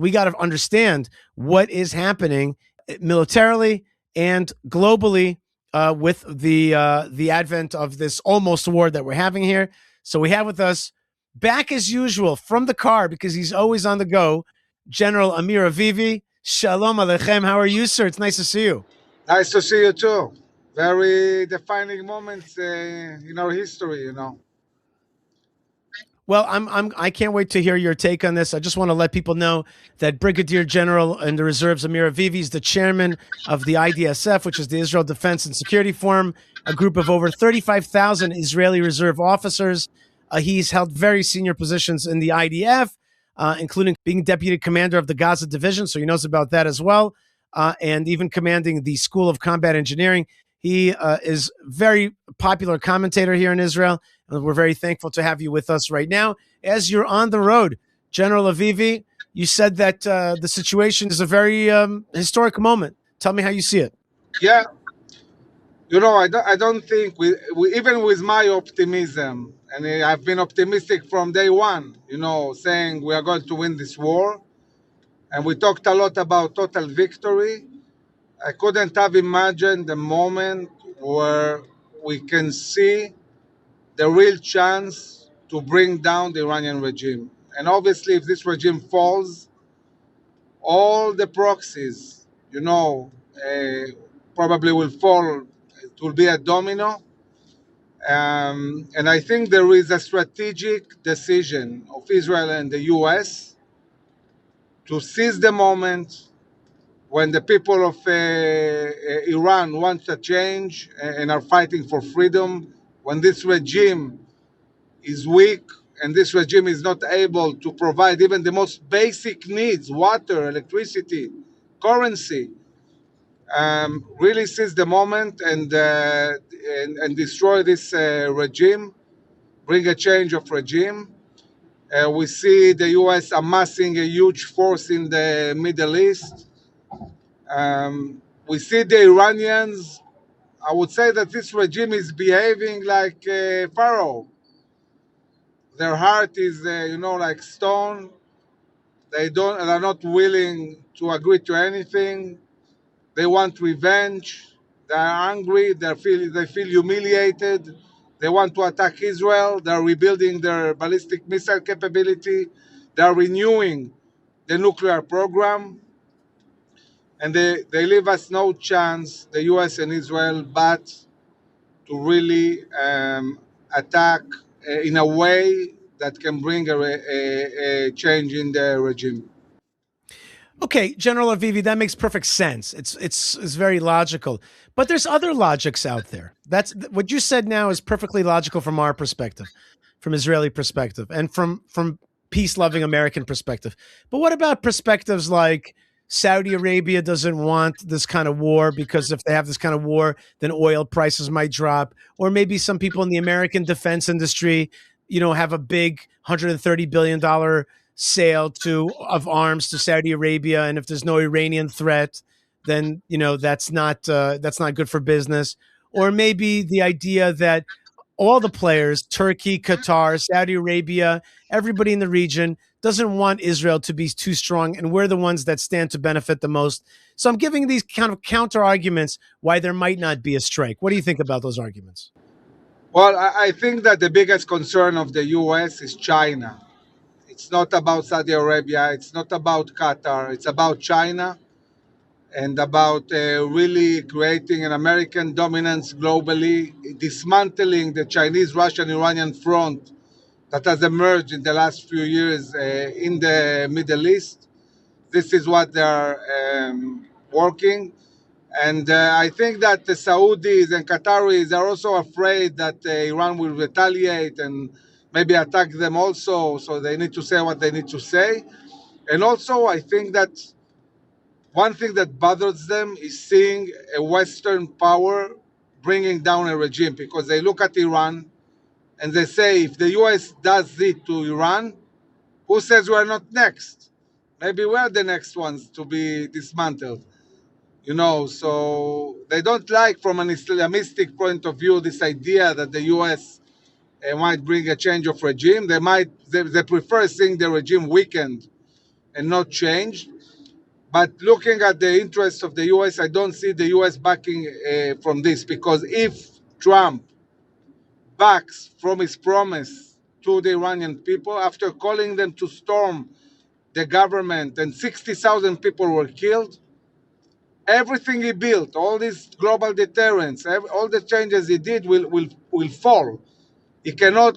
We got to understand what is happening militarily and globally with the advent of this almost war that we're having here. So we have with us, back as usual from the car because he's always on the go, General Amir Avivi. Shalom Aleichem. How are you, sir? It's nice to see you. Nice to see you too. Very defining moments in our history, Well, I can't wait to hear your take on this. I just want to let people know that Brigadier General in the Reserves Amir Avivi is the chairman of the IDSF, which is the Israel Defense and Security Forum, a group of over 35,000 Israeli reserve officers. He's held very senior positions in the IDF, including being deputy commander of the Gaza division, so he knows about that as well, and even commanding the School of Combat Engineering. He is very popular commentator here in Israel. We're very thankful to have you with us right now. As you're on the road, General Avivi, you said that the situation is a very historic moment. Tell me how you see it. Yeah, I don't think we even with my optimism, and I've been optimistic from day one, saying we are going to win this war. And we talked a lot about total victory. I couldn't have imagined the moment where we can see the real chance to bring down the Iranian regime. And obviously, if this regime falls, all the proxies, probably will fall. It will be a domino. And I think there is a strategic decision of Israel and the US to seize the moment when the people of Iran want a change and are fighting for freedom, when this regime is weak and this regime is not able to provide even the most basic needs, water, electricity, currency, really seize the moment and destroy this regime, bring a change of regime. We see the US amassing a huge force in the Middle East. We see the Iranians. I would say that this regime is behaving like Pharaoh. Their heart is, like stone. They're not willing to agree to anything. They want revenge. They are angry. They feel humiliated. They want to attack Israel. They are rebuilding their ballistic missile capability. They are renewing the nuclear program. And they leave us no chance, the US and Israel, but to really attack in a way that can bring a change in the regime. Okay, General Avivi, that makes perfect sense. It's very logical. But there's other logics out there. That's what you said now is perfectly logical from our perspective, from Israeli perspective, and from peace-loving American perspective. But what about perspectives like Saudi Arabia doesn't want this kind of war because if they have this kind of war, then oil prices might drop. Or maybe some people in the American defense industry, have a big $130 billion sale of arms to Saudi Arabia. And if there's no Iranian threat, then, that's not good for business. Or maybe the idea that all the players, Turkey, Qatar, Saudi Arabia, everybody in the region doesn't want Israel to be too strong, and we're the ones that stand to benefit the most. So I'm giving these kind of counter arguments why there might not be a strike. What do you think about those arguments? Well, I think that the biggest concern of the US is China. It's not about Saudi Arabia. It's not about Qatar. It's about China and about really creating an American dominance globally, dismantling the Chinese, Russian, Iranian front that has emerged in the last few years in the Middle East. This is what they are working. And I think that the Saudis and Qataris are also afraid that Iran will retaliate and maybe attack them also. So they need to say what they need to say. And also, I think that one thing that bothers them is seeing a Western power bringing down a regime, because they look at Iran and they say, if the US does it to Iran, who says we're not next? Maybe we're the next ones to be dismantled. So they don't like, from an Islamistic point of view, this idea that the US might bring a change of regime. They prefer seeing the regime weakened and not changed. But looking at the interests of the US, I don't see the US backing from this, because if Trump backs from his promise to the Iranian people after calling them to storm the government and 60,000 people were killed, everything he built, all these global deterrents, all the changes he did will fall. He cannot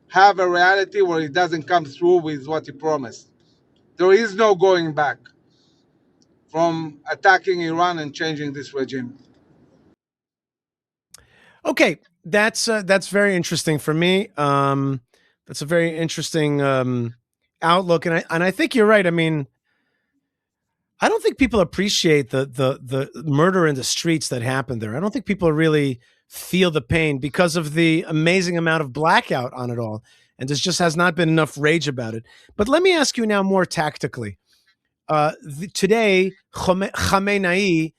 have a reality where he doesn't come through with what he promised. There is no going back from attacking Iran and changing this regime. Okay, that's very interesting for me. That's a very interesting outlook, and I think you're right. I mean, I don't think people appreciate the murder in the streets that happened there. I don't think people really feel the pain because of the amazing amount of blackout on it all, and there just has not been enough rage about it. But let me ask you now more tactically. Today, Khamenei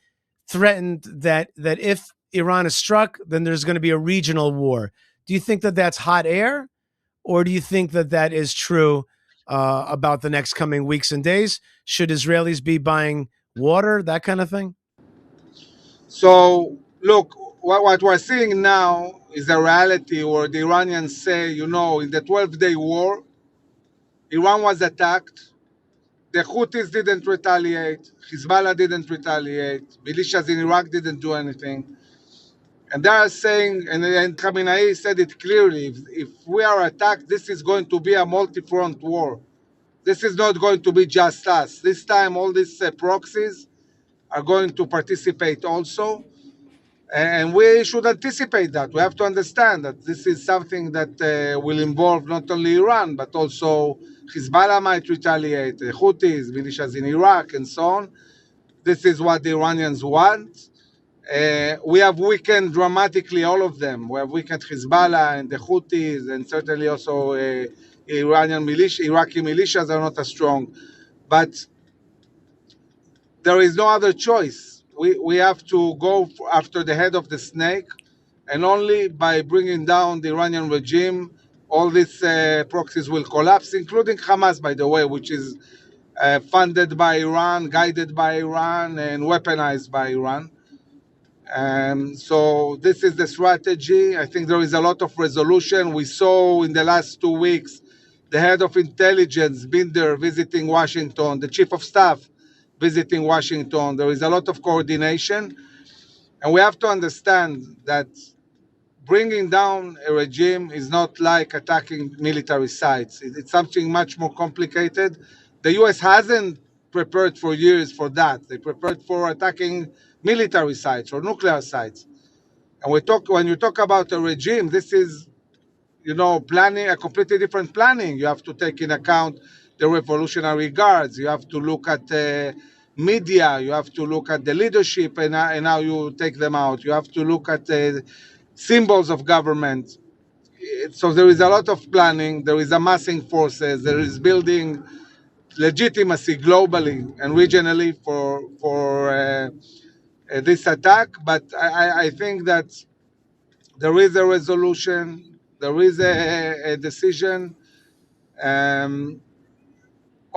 threatened that if Iran is struck, then there's going to be a regional war. Do you think that that's hot air, or do you think that that is true about the next coming weeks and days? Should Israelis be buying water, that kind of thing? So, look, what we're seeing now is a reality where the Iranians say, you know, in the 12-day war, Iran was attacked. The Houthis didn't retaliate. Hezbollah didn't retaliate. Militias in Iraq didn't do anything. And they are saying, and Khamenei said it clearly, if we are attacked, this is going to be a multi-front war. This is not going to be just us. This time, all these proxies are going to participate also. And we should anticipate that. We have to understand that this is something that will involve not only Iran, but also Hezbollah might retaliate, the Houthis, militias in Iraq, and so on. This is what the Iranians want. We have weakened dramatically all of them. We have weakened Hezbollah and the Houthis, and certainly also Iraqi militias are not as strong. But there is no other choice. We have to go after the head of the snake, and only by bringing down the Iranian regime, all these proxies will collapse, including Hamas, by the way, which is funded by Iran, guided by Iran, and weaponized by Iran. So this is the strategy. I think there is a lot of resolution. We saw in the last 2 weeks the head of intelligence, Binder, visiting Washington, the chief of staff visiting Washington. There is a lot of coordination. And we have to understand that bringing down a regime is not like attacking military sites. It's something much more complicated. The US hasn't prepared for years for that. They prepared for attacking military sites or nuclear sites. And when you talk about a regime, this is, you know, planning, a completely different planning. You have to take in account the Revolutionary Guards. You have to look at media. You have to look at the leadership and how you take them out. You have to look at symbols of government. So there is a lot of planning. There is amassing forces. There is building legitimacy globally and regionally for this attack. But I think that there is a resolution. There is a decision.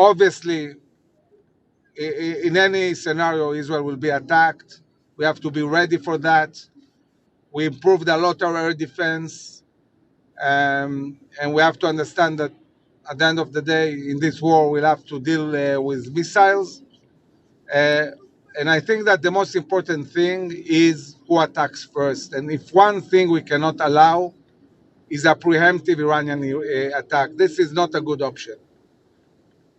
Obviously, in any scenario, Israel will be attacked. We have to be ready for that. We improved a lot of air defense. And we have to understand that at the end of the day, in this war, we'll have to deal with missiles. And I think that the most important thing is who attacks first. And if one thing we cannot allow is a preemptive Iranian attack, this is not a good option.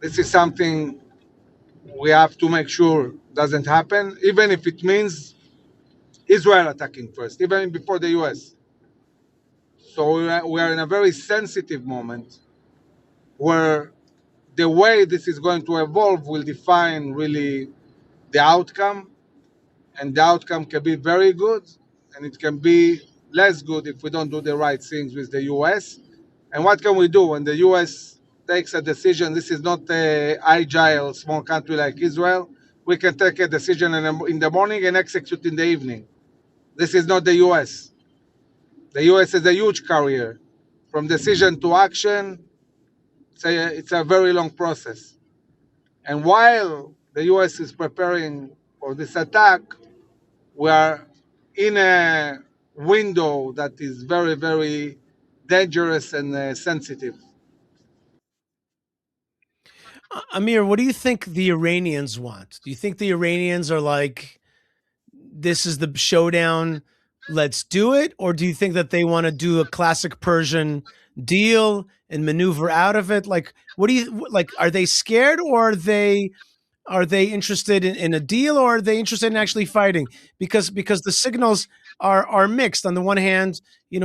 This is something we have to make sure doesn't happen, even if it means Israel attacking first, even before the US. So we are in a very sensitive moment where the way this is going to evolve will define really the outcome, and the outcome can be very good, and it can be less good if we don't do the right things with the US. And what can we do when the US takes a decision? This is not an agile small country like Israel. We can take a decision in the morning and execute in the evening. This is not the US. The US is a huge carrier. From decision to action, it's a very long process. And while the US is preparing for this attack, we are in a window that is very, very dangerous and sensitive. Amir, what do you think the Iranians want? Do you think the Iranians are like, this is the showdown, let's do it? Or do you think that they want to do a classic Persian deal and maneuver out of it? Like, what do you like? Are they scared, or are they interested in a deal, or are they interested in actually fighting? Because the signals are mixed. On the one hand,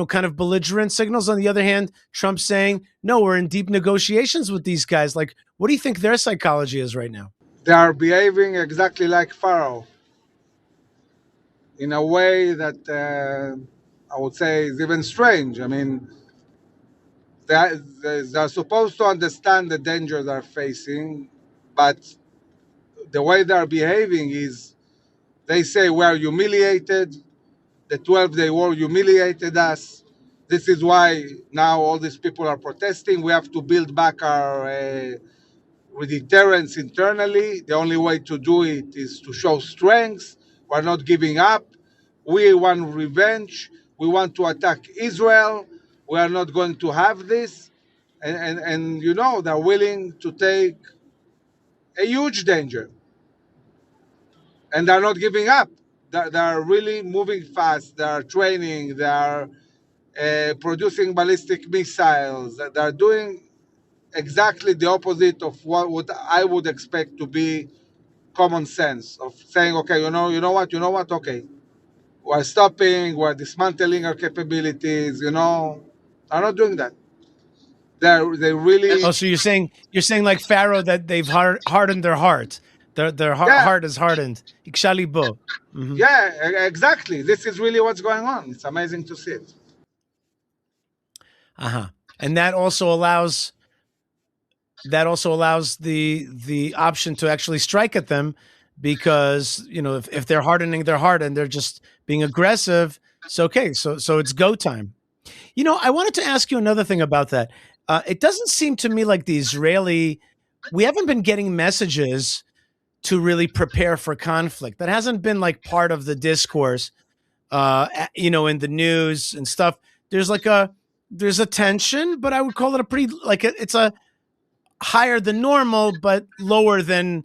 kind of belligerent signals. On the other hand, Trump saying, no, we're in deep negotiations with these guys. Like, what do you think their psychology is right now? They are behaving exactly like Pharaoh in a way that I would say is even strange. I mean, they're supposed to understand the danger they're facing, but the way they're behaving is they say we are humiliated. The 12-day war humiliated us. This is why now all these people are protesting. We have to build back our deterrence internally. The only way to do it is to show strength. We're not giving up. We want revenge. We want to attack Israel. We are not going to have this. And they're willing to take a huge danger. And they're not giving up. They're really moving fast. They're training. They're producing ballistic missiles. They're doing exactly the opposite of what I would expect to be common sense of saying, okay, you know what, okay, we're stopping, we're dismantling our capabilities. They're not doing that. They really, Oh, so you're saying like Pharaoh, that they've hardened their heart. Their yeah, heart is hardened. Ikshalibo. Mm-hmm. yeah, exactly. This is really what's going on. It's amazing to see it. Uh-huh. And that also allows the option to actually strike at them, because if they're hardening their heart and they're just being aggressive, it's okay. So it's go time. I wanted to ask you another thing about that. It doesn't seem to me like the Israeli, we haven't been getting messages to really prepare for conflict. That hasn't been like part of the discourse, in the news and stuff. There's like there's a tension, but I would call it a pretty, like, it's a higher than normal, but lower than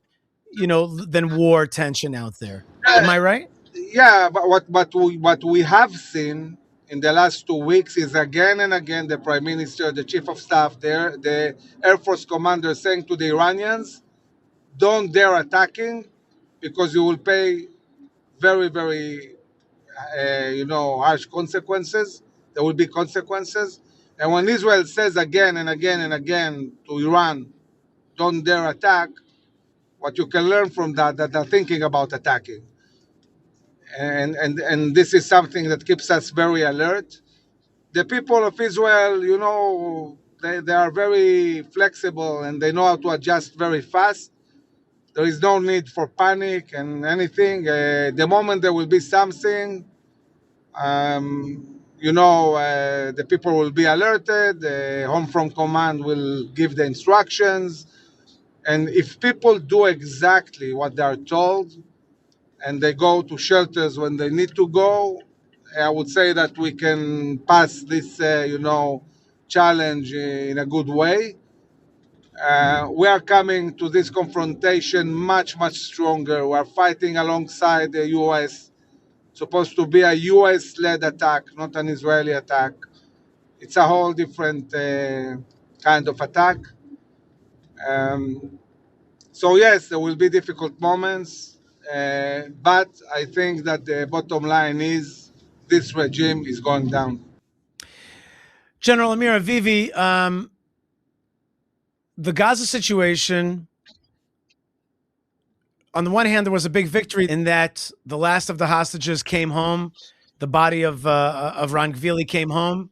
war tension out there. Am I right? Yeah, but what we have seen in the last 2 weeks is again and again the prime minister, the chief of staff, there, the air force commander saying to the Iranians, "Don't dare attacking, because you will pay very, very, harsh consequences. There will be consequences." And when Israel says again and again and again to Iran, "Don't dare attack," what you can learn from that they're thinking about attacking. And this is something that keeps us very alert. The people of Israel, they are very flexible and they know how to adjust very fast. There is no need for panic and anything. The moment there will be something, the people will be alerted. The home from command will give the instructions. And if people do exactly what they are told, and they go to shelters when they need to go, I would say that we can pass this, challenge in a good way. We are coming to this confrontation much, much stronger. We are fighting alongside the U.S. Supposed to be a U.S.-led attack, not an Israeli attack. It's a whole different kind of attack. Um, So yes, there will be difficult moments, but I think that the bottom line is this regime is going down. General Amir Avivi, the Gaza situation, on the one hand, there was a big victory in that the last of the hostages came home. The body of Ron Gvili came home.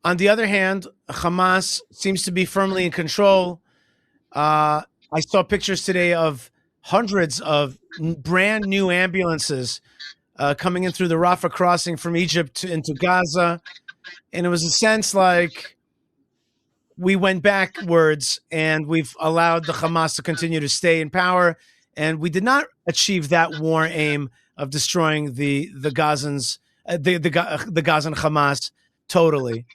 On the other hand, Hamas seems to be firmly in control. I saw pictures today of hundreds of brand new ambulances coming in through the Rafah crossing from Egypt into Gaza. And it was a sense like we went backwards and we've allowed the Hamas to continue to stay in power, and we did not achieve that war aim of destroying the Gazans, the Gazan Hamas totally.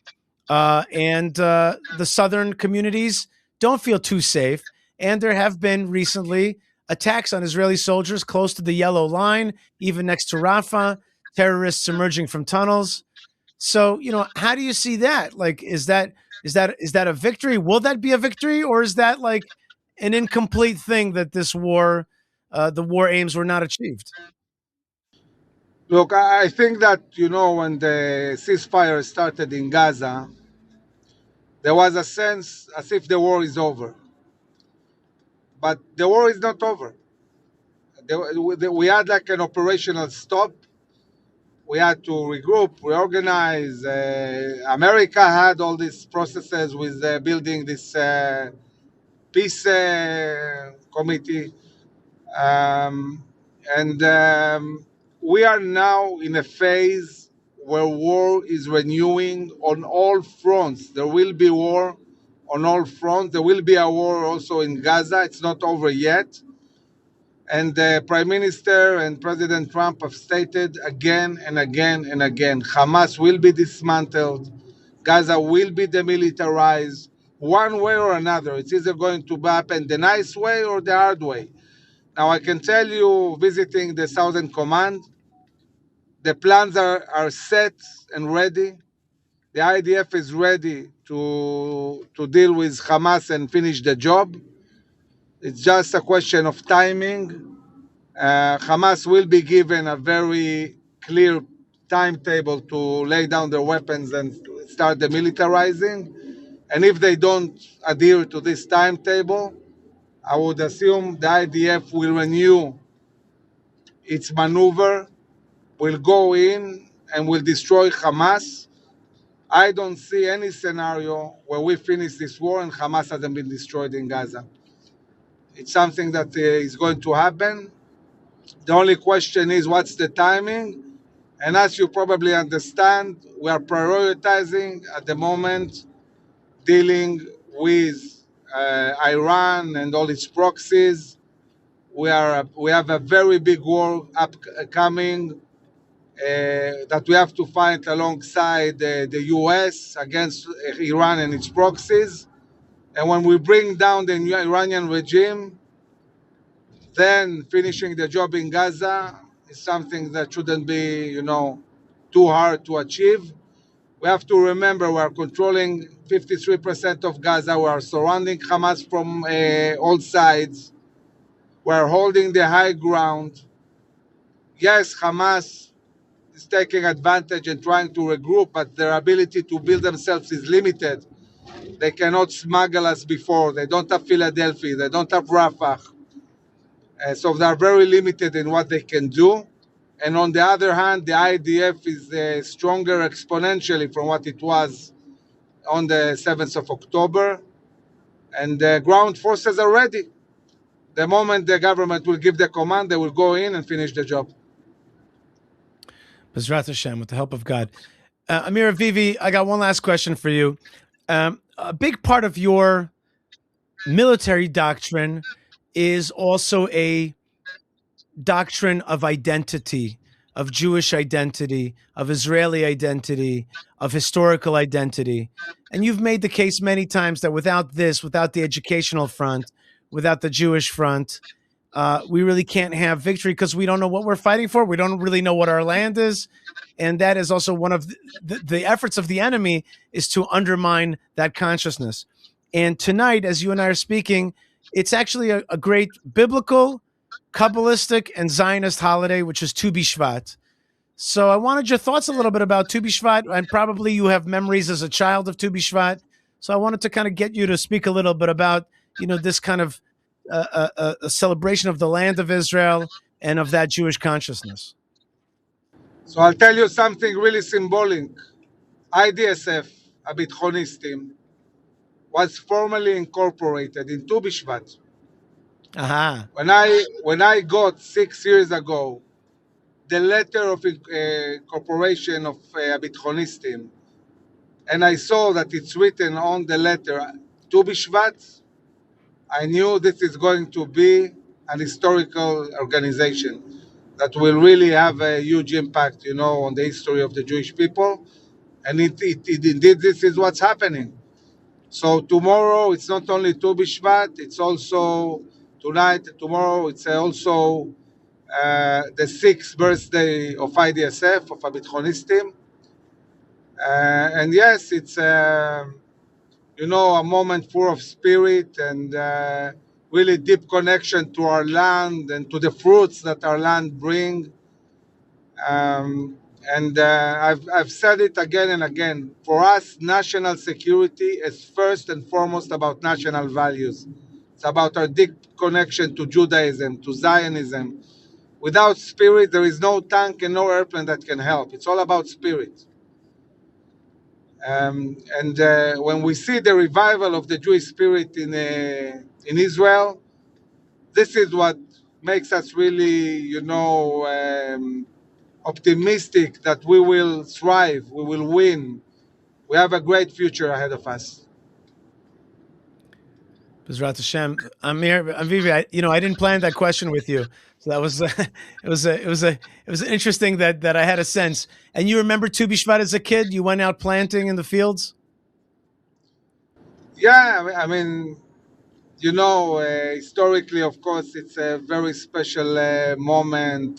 And the southern communities don't feel too safe. And there have been recently attacks on Israeli soldiers close to the yellow line, even next to Rafah, terrorists emerging from tunnels. So, how do you see that? Like, is that a victory? Will that be a victory, or is that like an incomplete thing that this war, the war aims were not achieved? Look, I think that, when the ceasefire started in Gaza, there was a sense as if the war is over. But the war is not over. We had like an operational stop. We had to regroup, reorganize. America had all these processes with building this peace committee. Um, and we are now in a phase where war is renewing on all fronts. There will be war on all fronts. There will be a war also in Gaza. It's not over yet. And the Prime Minister and President Trump have stated again and again and again, Hamas will be dismantled. Gaza will be demilitarized one way or another. It's either going to happen the nice way or the hard way. Now, I can tell you, visiting the Southern Command, the plans are set and ready. The IDF is ready to deal with Hamas and finish the job. It's just a question of timing. Hamas will be given a very clear timetable to lay down their weapons and start demilitarizing. And if they don't adhere to this timetable, I would assume the IDF will renew its maneuver, will go in and will destroy Hamas. I don't see any scenario where we finish this war and Hamas hasn't been destroyed in Gaza. It's something that is going to happen. The only question is what's the timing? And as you probably understand, we are prioritizing at the moment dealing with Iran and all its proxies. We have a very big war upcoming that we have to fight alongside the US against Iran and its proxies. And when we bring down the new Iranian regime, then finishing the job in Gaza is something that shouldn't be, too hard to achieve. We have to remember we are controlling 53% of Gaza. We are surrounding Hamas from all sides. We are holding the high ground. Yes, Hamas is taking advantage and trying to regroup, but their ability to build themselves is limited. They cannot smuggle us before. They don't have Philadelphia. They don't have Rafah. So they are very limited in what they can do. And on the other hand, the IDF is stronger exponentially from what it was on the 7th of October. And the ground forces are ready. The moment the government will give the command, they will go in and finish the job. Bezrat Hashem, with the help of God. Amir Avivi, I got one last question for you. A big part of your military doctrine is also a doctrine of identity, of Jewish identity, of Israeli identity, of historical identity. And you've made the case many times that without this, without the educational front, without the Jewish front, we really can't have victory because we don't know what we're fighting for. We don't really know what our land is. And that is also one of the efforts of the enemy is to undermine that consciousness. And tonight, as you and I are speaking, it's actually a great biblical, Kabbalistic, and Zionist holiday, which is Tu B'Shvat. So I wanted your thoughts a little bit about Tu B'Shvat, and probably you have memories as a child of Tu B'Shvat. So I wanted to kind of get you to speak a little bit about, this kind of a celebration of the land of Israel and of that Jewish consciousness. So I'll tell you something really symbolic. IDSF, הביטחוניסטים, was formally incorporated in Tu B'Shvat. Aha. When I got 6 years ago the letter of incorporation of הביטחוניסטים, and I saw that it's written on the letter Tu Bishvat, I knew this is going to be an historical organization that will really have a huge impact, on the history of the Jewish people. And indeed, this is what's happening. So tomorrow, it's not only Tu Bishvat, it's also tonight, tomorrow, it's also the 6th birthday of IDSF, of Abitchonistim. And yes, it's a moment full of spirit and really deep connection to our land and to the fruits that our land bring. And I've said it again and again. For us, national security is first and foremost about national values. It's about our deep connection to Judaism, to Zionism. Without spirit, there is no tank and no airplane that can help. It's all about spirit. And when we see the revival of the Jewish spirit in Israel, this is what makes us really, optimistic that we will thrive, we will win. We have a great future ahead of us. Bezrat Hashem, Amir Avivi, I didn't plan that question with you, so that was it was interesting that I had a sense. And you remember Tu B'Shvat as a kid? You went out planting in the fields. Yeah, I mean, historically, of course, it's a very special moment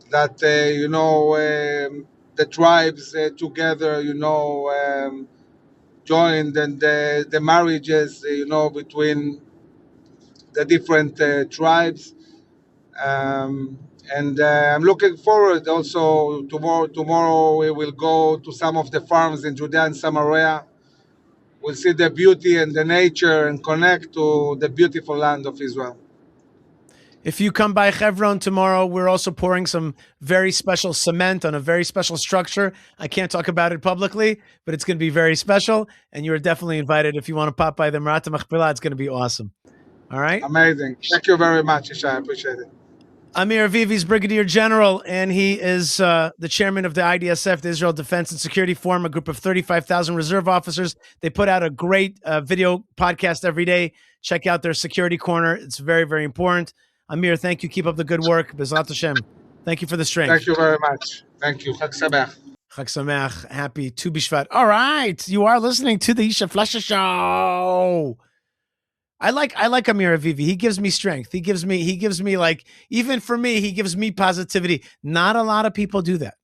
that the tribes together, joined, and the marriages, between the different tribes. And I'm looking forward also tomorrow we will go to some of the farms in Judea and Samaria. We'll see the beauty and the nature and connect to the beautiful land of Israel. If you come by Hebron tomorrow, we're also pouring some very special cement on a very special structure. I can't talk about it publicly, but it's going to be very special, and you're definitely invited if you want to pop by the Marat Machpelah. It's going to be awesome. All right? Amazing. Thank you very much, Isha. I appreciate it. Amir Avivi is Brigadier General, and he is the chairman of the IDSF, the Israel Defense and Security Forum, a group of 35,000 reserve officers. They put out a great video podcast every day. Check out their security corner. It's very, very important. Amir, thank you. Keep up the good work. Bezrat Hashem. Thank you for the strength. Thank you very much. Thank you. Chag Sameach. Chag Sameach. Happy Tu B'Shvat. All right. You are listening to the Isha Fleischer Show. I like Amir Avivi. He gives me strength. He gives me like, even for me, he gives me positivity. Not a lot of people do that.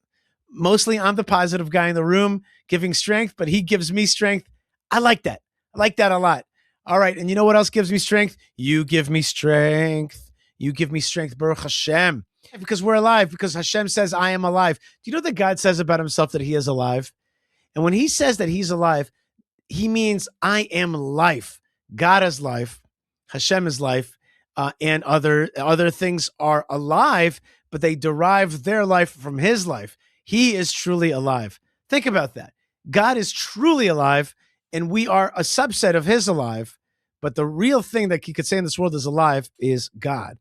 Mostly I'm the positive guy in the room giving strength, but he gives me strength. I like that. I like that a lot. All right. And you know what else gives me strength? You give me strength. You give me strength, Baruch Hashem. Because we're alive, because Hashem says, I am alive. Do you know that God says about himself that he is alive? And when he says that he's alive, he means I am life. God is life. Hashem is life. And other things are alive, but they derive their life from his life. He is truly alive. Think about that. God is truly alive, and we are a subset of his alive. But the real thing that he could say in this world is alive is God.